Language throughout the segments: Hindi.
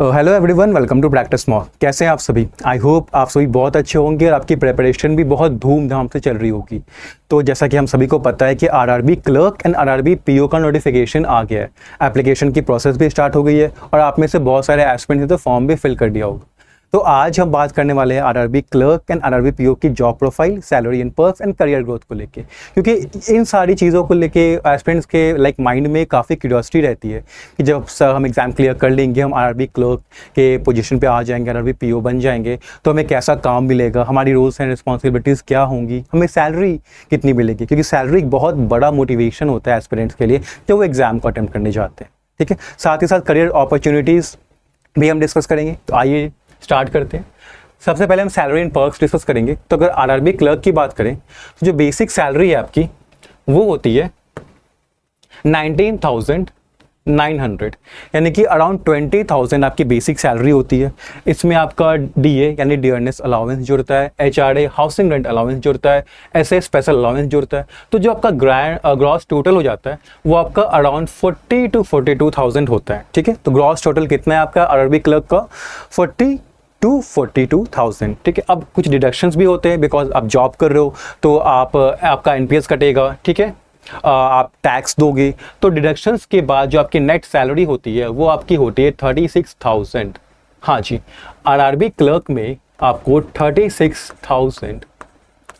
Hello everyone, welcome to practice mock. कैसे हैं आप सभी? आई होप आप सभी बहुत अच्छे होंगे और आपकी प्रिपरेशन भी बहुत धूमधाम से चल रही होगी। तो जैसा कि हम सभी को पता है कि RRB clerk and RRB PO का नोटिफिकेशन आ गया है। एप्लीकेशन की प्रोसेस भी स्टार्ट हो गई है और आप में से बहुत सारे एस्पिरेंट्स ने तो फॉर्म भी फिल कर दिया होगा। तो आज हम बात करने वाले हैं RRB clerk and RRB PO की job profile, salary and perks and career growth को लेके, क्योंकि इन सारी चीज़ों को लेके एस्पिरेंट्स के माइंड में काफ़ी क्यूरियोसिटी रहती है कि जब सर हम एग्ज़ाम क्लियर कर लेंगे, हम आरआरबी क्लर्क के पोजीशन पे आ जाएंगे, आरआरबी पीओ बन जाएंगे, तो हमें कैसा काम मिलेगा, हमारी रोल्स एंड रिस्पॉन्सिबिलिटीज़ क्या होंगी, हमें सैलरी कितनी मिलेगी, क्योंकि सैलरी एक बहुत बड़ा मोटिवेशन होता है एस्पिरेंट्स के लिए जब वो एग्ज़ाम को अटेम्प्ट करने जाते हैं। ठीक है, साथ ही साथ करियर अपॉर्चुनिटीज़ भी हम डिस्कस करेंगे। तो आइए स्टार्ट करते हैं। सबसे पहले हम सैलरी एंड पर्क्स डिस्कस करेंगे। तो अगर आरआरबी क्लर्क की बात करें तो जो बेसिक सैलरी है आपकी वो होती है 19,900, यानी कि अराउंड 20,000 आपकी बेसिक सैलरी होती है। इसमें आपका डीए यानी डियरनेस अलाउंस जुड़ता है, एचआरए हाउसिंग रेंट अलाउंस जुड़ता है, एसए स्पेशल अलाउंस जुड़ता है। तो जो आपका ग्रॉस टोटल हो जाता है वो आपका अराउंड 40 to 42,000 होता है। ठीक है, तो ग्रॉस टोटल कितना है आपका आरआरबी क्लर्क का? 40 to 42,000। ठीक है, अब कुछ डिडक्शंस भी होते हैं, बिकॉज आप जॉब कर रहे हो तो आपका एनपीएस कटेगा। ठीक है, आप टैक्स दोगे, तो डिडक्शंस के बाद जो आपकी नेट सैलरी होती है वो आपकी होती है 36,000। हाँ जी, आरआरबी क्लर्क में आपको 36,000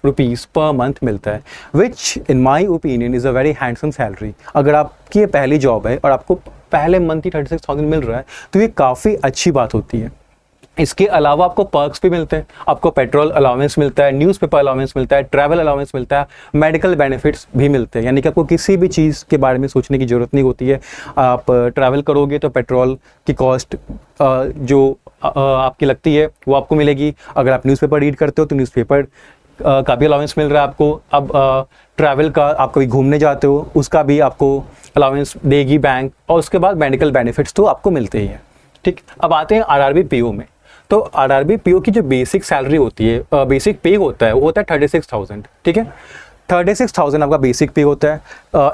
रुपीज़ पर मंथ मिलता है, which in my opinion is a very handsome salary. अगर आपकी ये पहली जॉब है और आपको पहले मंथ ही 36,000 मिल रहा है तो ये काफ़ी अच्छी बात होती है। इसके अलावा आपको पर्क्स भी मिलते हैं, आपको पेट्रोल अलाउंस मिलता है, न्यूज़पेपर अलाउंस मिलता है, ट्रैवल अलाउंस मिलता है, मेडिकल बेनिफिट्स भी मिलते हैं, यानी कि आपको किसी भी चीज़ के बारे में सोचने की ज़रूरत नहीं होती है। आप ट्रैवल करोगे तो पेट्रोल की कॉस्ट जो आपकी लगती है वो आपको मिलेगी। अगर आप न्यूज़पेपर रीड करते हो तो न्यूज़पेपर का भी अलाउंस मिल रहा है आपको। अब ट्रैवल का आप कभी घूमने जाते हो उसका भी आपको अलाउंस देगी बैंक, और उसके बाद मेडिकल बेनिफिट्स तो आपको मिलते ही हैं। ठीक, अब आते हैं आरआरबी पीओ में। तो आरआरबी पीओ की जो बेसिक सैलरी होती है, बेसिक पे होता है वो होता है 36,000। ठीक है, 36,000 आपका बेसिक पे होता है।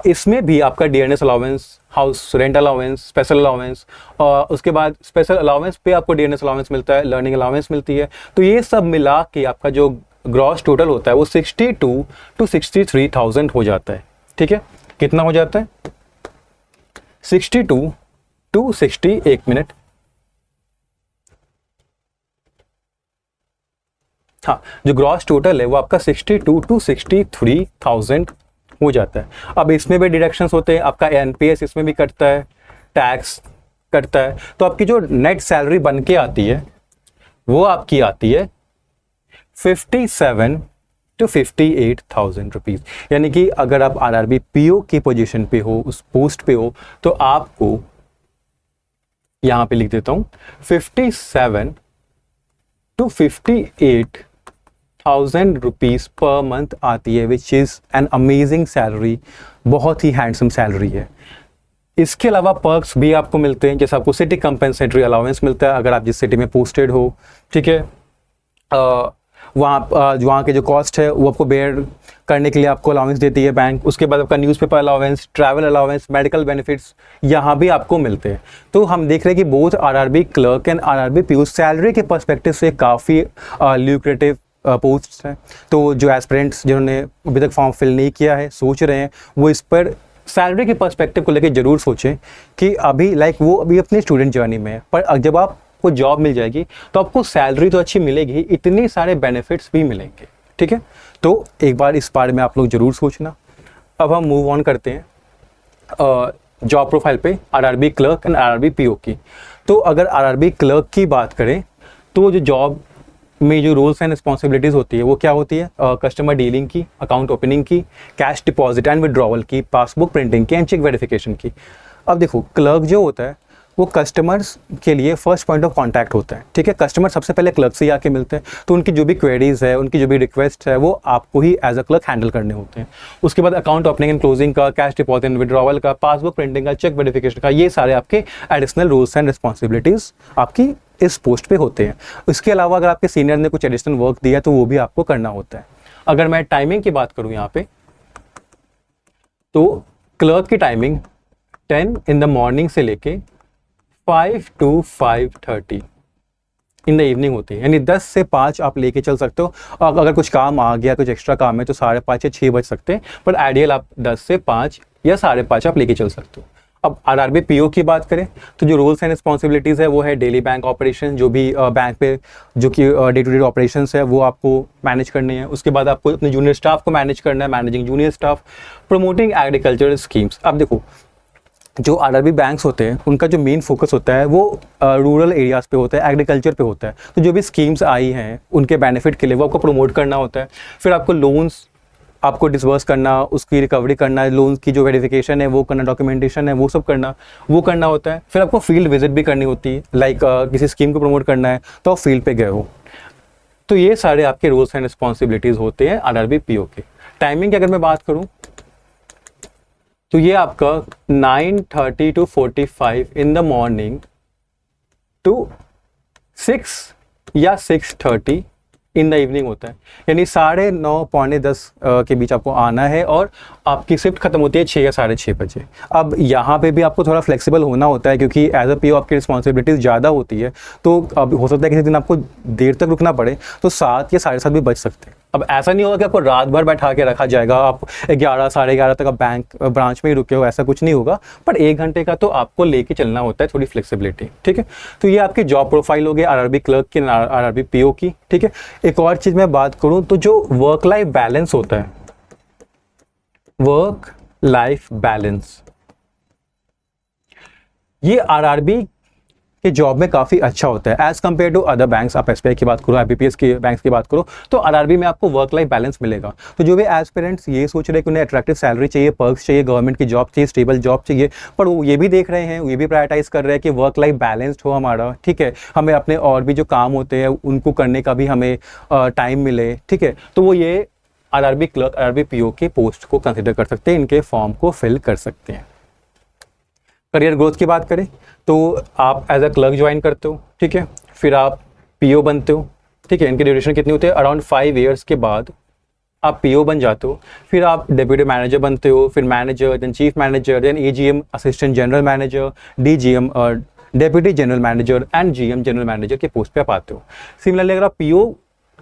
इसमें भी आपका DNS allowance, house rent allowance, special allowance, और उसके बाद स्पेशल अलाउंस पे आपको डीएनएस अलाउंस मिलता है, लर्निंग अलाउंस मिलती है। तो ये सब मिला के आपका जो ग्रॉस टोटल होता है वो 62 to 63,000 हो जाता है। ठीक है, कितना हो जाता है? 62 to 60, एक मिनट, हाँ, जो ग्रॉस टोटल है वो आपका 62 to 63,000 हो जाता है। अब इसमें भी डिडक्शंस होते हैं, आपका एनपीएस इसमें भी कटता है, टैक्स कटता है, तो आपकी जो नेट सैलरी बन के आती है वो आपकी आती है 57 to 58,000 रुपीज़। यानी कि अगर आप आरआरबी पीओ की पोजीशन पे हो, उस पोस्ट पे हो, तो आपको यहाँ पे लिख देता हूँ 57 to 58,000 रुपीज़ पर मंथ आती है, which is an amazing salary, बहुत ही हैंडसम सैलरी है। इसके अलावा पर्क्स भी आपको मिलते हैं, जैसे आपको सिटी कंपेंसेटरी अलाउंस मिलता है अगर आप जिस सिटी में पोस्टेड हो। ठीक है, वहाँ के जो कॉस्ट है वो आपको बेयर करने के लिए आपको अलाउंस देती है बैंक। उसके बाद आपका newspaper allowance, travel allowance, medical benefits यहाँ भी आपको मिलते हैं। तो हम देख रहे हैं कि both RRB clerk and RRB PO salary के पर्सपेक्टिव से काफ़ी ल्यूक्रेटिव पोस्ट हैं। तो जो एस्पिरेंट्स जिन्होंने अभी तक फॉर्म फिल नहीं किया है, सोच रहे हैं, वो इस पर सैलरी के पर्सपेक्टिव को लेकर ज़रूर सोचें कि अभी वो अभी अपनी स्टूडेंट जर्नी में है, पर जब आपको जॉब मिल जाएगी तो आपको सैलरी तो अच्छी मिलेगी, इतने सारे बेनिफिट्स भी मिलेंगे। ठीक है, तो एक बार इस बारे में आप लोग ज़रूर सोचना। अब हम मूव ऑन करते हैं जॉब प्रोफाइल पे RRB clerk and RRB PO की। तो अगर आरआरबी क्लर्क की बात करें तो जो जॉब में जो रोल्स एंड रिस्पॉन्सिबिलिटीज़ होती है वो क्या होती है? कस्टमर डीलिंग की, अकाउंट ओपनिंग की, कैश डिपॉजिट एंड विड्रॉवल की, पासबुक प्रिंटिंग की एंड चेक वेरिफिकेशन की। अब देखो, क्लर्क जो होता है वो कस्टमर्स के लिए फर्स्ट पॉइंट ऑफ कांटेक्ट होता है। ठीक है, कस्टमर सबसे पहले क्लर्क से ही आके मिलते हैं, तो उनकी जो भी क्वेरीज है, उनकी जो भी रिक्वेस्ट है वो आपको ही एज अ क्लर्क हैंडल करने होते हैं। उसके बाद अकाउंट ओपनिंग एंड क्लोजिंग का, कैश डिपॉजिट एंड विड्रॉवल का, पासबुक प्रिंटिंग का, चेक वेरिफिकेशन का, ये सारे आपके एडिशनल रूल्स एंड रिस्पॉन्सिबिलिटीज़ आपकी इस पोस्ट पे होते हैं। इसके अलावा अगर आपके सीनियर ने कुछ एडिशनल वर्क दिया तो वो भी आपको करना होता है। अगर मैं टाइमिंग की बात करूँ यहाँ पे, तो क्लर्क की टाइमिंग 10 in the morning से लेके 5 to 5:30 इन द इवनिंग होती है, यानी 10 से 5 आप लेके चल सकते हो। और अगर कुछ काम आ गया, कुछ एक्स्ट्रा काम है तो 5:30 या 6 बज सकते हैं, पर आइडियल आप 10 से 5 या 5:30 आप लेके चल सकते हो। अब आरआरबी पीओ की बात करें तो जो रूल्स एंड रिस्पॉन्सिबिलिटीज़ है वो है डेली बैंक ऑपरेशन, जो भी बैंक पे जो कि डे टू डे ऑपरेशंस है वो आपको मैनेज करनी है। उसके बाद आपको अपने जूनियर स्टाफ को मैनेज करना है, managing junior staff, promoting agriculture schemes. अब देखो, जो आरआरबी बैंक्स होते हैं उनका जो मेन फोकस होता है वो रूरल एरियाज़ पे होता है, एग्रीकल्चर पे होता है। तो जो भी स्कीम्स आई हैं उनके बेनिफिट के लिए वो आपको प्रमोट करना होता है। फिर आपको लोन्स आपको डिसबर्स करना, उसकी रिकवरी करना, लोन्स की जो वेरिफिकेशन है वो करना, डॉक्यूमेंटेशन है वो सब करना, वो करना होता है। फिर आपको फील्ड विजिट भी करनी होती है, लाइक किसी स्कीम को प्रमोट करना है तो आप फील्ड पे गए हो। तो ये सारे आपके रूल्स एंड रिस्पॉन्सिबिलिटीज़ होते हैं आरआरबी पीओ के। टाइमिंग की अगर मैं बात करूँ तो ये आपका 9:30 to 45 in the morning to 6 या 6:30 इन द इवनिंग होता है, यानी 9:30 पौने 10 के बीच आपको आना है और आपकी शिफ्ट खत्म होती है 6 या 6:30 बजे। अब यहाँ पे भी आपको थोड़ा फ्लेक्सिबल होना होता है क्योंकि एज अ पीओ आपकी रिस्पॉन्सिबिलिटीज़ ज़्यादा होती है, तो अब हो सकता है किसी दिन आपको देर तक रुकना पड़े तो 7 या 7:30 भी बच सकते हैं। अब ऐसा नहीं होगा कि आपको रात भर बैठा के रखा जाएगा, आप 11 11:30 तक आप बैंक ब्रांच में ही रुके हो, ऐसा कुछ नहीं होगा, पर 1 घंटे का तो आपको लेके चलना होता है, थोड़ी फ्लेक्सिबिलिटी। ठीक है, तो ये आपकी जॉब प्रोफाइल हो गई आरआरबी क्लर्क की, आरआरबी पीओ की। ठीक है, एक और चीज़ मैं बात करूँ तो जो वर्क लाइफ बैलेंस होता है, वर्क लाइफ बैलेंस, ये आरआरबी के जॉब में काफ़ी अच्छा होता है as compare to other banks. आप एसबीआई की बात करो, आईबीपीएस के बैंक्स की बात करो, तो आरआरबी में आपको वर्क लाइफ बैलेंस मिलेगा। तो जो भी एस्पिरेंट्स ये सोच रहे हैं कि उन्हें अट्रैक्टिव सैलरी चाहिए, पर्क्स चाहिए, गवर्नमेंट की जॉब चाहिए, स्टेबल जॉब चाहिए, पर वो ये भी देख रहे हैं, ये भी प्रायोरिटाइज कर रहे हैं कि वर्क लाइफ बैलेंस्ड हो हमारा। ठीक है, हमें अपने और भी जो काम होते हैं उनको करने का भी हमें टाइम मिले। ठीक है, तो वो ये आरआरबी क्लर्क, आरआरबी पीओ के पोस्ट को कंसिडर कर सकते हैं, इनके फॉर्म को फिल कर सकते हैं। करियर ग्रोथ की बात करें तो आप एज अ क्लर्क ज्वाइन करते हो, ठीक है, फिर आप पीओ बनते हो। ठीक है, इनकी ड्यूरेशन कितनी होती है, अराउंड 5 ईयर्स के बाद आप पीओ बन जाते हो, फिर आप डेप्यूटी मैनेजर बनते हो, फिर manager, then chief manager, then AGM, assistant general manager, DGM और deputy general manager and GM general manager के पोस्ट पे आप आते हो। सिमिलरली अगर आप पीओ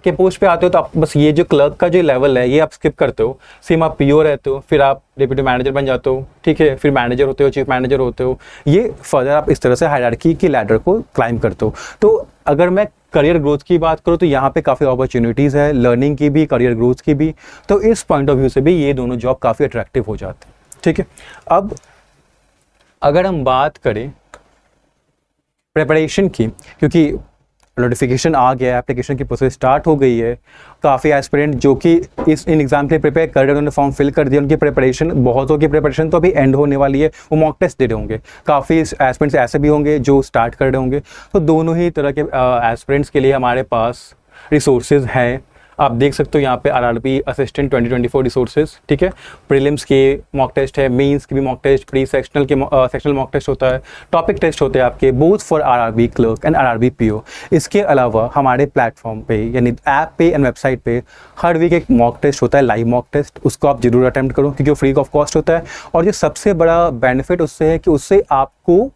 के पोस्ट पे आते हो तो आप बस ये जो क्लर्क का जो लेवल है ये आप स्किप करते हो, सेम आप पीओ रहते हो, फिर आप डिप्यूटी मैनेजर बन जाते हो। ठीक है, फिर मैनेजर होते हो, चीफ मैनेजर होते हो, ये फर्दर आप इस तरह से हायरार्की की लैडर को क्लाइंब करते हो। तो अगर मैं करियर ग्रोथ की बात करूँ तो यहाँ पे काफ़ी अपॉर्चुनिटीज़ है, लर्निंग की भी, करियर ग्रोथ की भी। तो इस पॉइंट ऑफ व्यू से भी ये दोनों जॉब काफ़ी अट्रैक्टिव हो जाते हैं। ठीक है, अब अगर हम बात करें प्रिपरेशन की, क्योंकि नोटिफिकेशन आ गया, एप्लीकेशन की प्रोसेस स्टार्ट हो गई है, काफ़ी एस्पिरेंट जो कि इन एग्जाम के लिए प्रिपेयर कर रहे हैं उन्होंने फॉर्म फिल कर दिया, उनकी प्रिपरेशन, बहुतों की प्रिपरेशन तो अभी एंड होने वाली है, वो मॉक टेस्ट दे रहे होंगे। काफ़ी एस्पिरेंट्स ऐसे भी होंगे जो स्टार्ट कर रहे होंगे। तो दोनों ही तरह के एस्पिरेंट्स के लिए हमारे पास रिसोर्सेज हैं। आप देख सकते हो यहाँ पे आरआरबी असिस्टेंट 2024 रिसोर्सेज। ठीक है, प्रीलिम्स के मॉक टेस्ट है, मेंस की भी मॉक टेस्ट, प्री सेक्शनल के सेक्शनल मॉक टेस्ट होता है, टॉपिक टेस्ट होते हैं आपके, both for RRB clerk and RRB PO. इसके अलावा हमारे प्लेटफॉर्म पे यानी ऐप पे एंड वेबसाइट पे हर वीक एक मॉक टेस्ट होता है, लाइव मॉक टेस्ट, उसको आप जरूर अटैम्प्ट करो क्योंकि वो फ्री ऑफ कॉस्ट होता है। और जो सबसे बड़ा बेनिफिट उससे है कि उससे आपको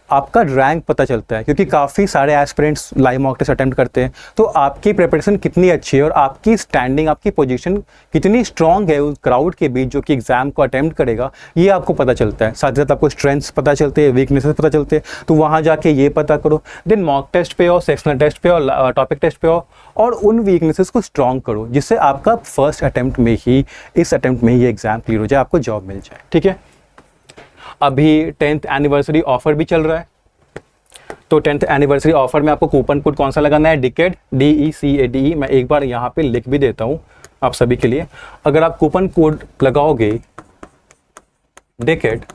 आपका रैंक पता चलता है, क्योंकि काफ़ी सारे aspirants live mock test attempt करते हैं, तो आपकी प्रिपरेशन कितनी अच्छी है और आपकी स्टैंडिंग, आपकी पोजीशन कितनी स्ट्रांग है उस क्राउड के बीच जो कि एग्जाम को अटेम्प्ट करेगा, ये आपको पता चलता है। साथ ही साथ आपको स्ट्रेंथ्स पता चलते हैं, वीकनेसेस पता चलते हैं, तो वहाँ जाके ये पता करो, देन मॉक टेस्ट पे और सेक्शनल टेस्ट पे और टॉपिक टेस्ट पे और उन वीकनेसेस को स्ट्रांग करो, जिससे आपका फर्स्ट अटेम्प्ट में ही, इस अटेम्प्ट में ही एग्जाम क्लियर हो जाए, आपको जॉब मिल जाए। ठीक है, अभी 10th एनिवर्सरी ऑफर भी चल रहा है, तो 10th एनिवर्सरी ऑफर में आपको कूपन कोड कौन सा लगाना है, डिकेड, DECADE। मैं एक बार यहाँ पे लिख भी देता हूँ आप सभी के लिए। अगर आप कूपन कोड लगाओगे डिकेड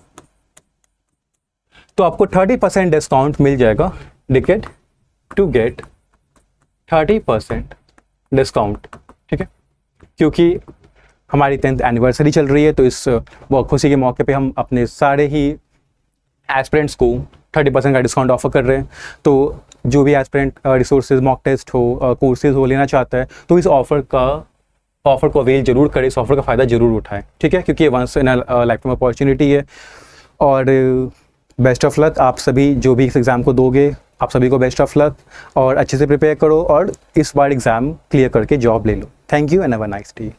तो आपको 30% डिस्काउंट मिल जाएगा। Decade to get 30% discount. ठीक है, क्योंकि हमारी 10th एनिवर्सरी चल रही है, तो इस खुशी के मौके पे हम अपने सारे ही एस्पिरेंट्स को 30% का डिस्काउंट ऑफर कर रहे हैं। तो जो भी एस्पिरेंट रिसोर्सेज, मॉक टेस्ट हो, कोर्सेज हो लेना चाहता है तो इस ऑफ़र को अवेल जरूर करें, इस ऑफ़र का फ़ायदा जरूर उठाएं। ठीक है, क्योंकि ये once in life time opportunity है। और बेस्ट ऑफ लक। आप सभी जो भी इस एग्ज़ाम को दोगे, आप सभी को बेस्ट ऑफ लक, और अच्छे से प्रिपेयर करो और इस बार एग्ज़ाम क्लियर करके जॉब ले लो। Thank you and have a nice day.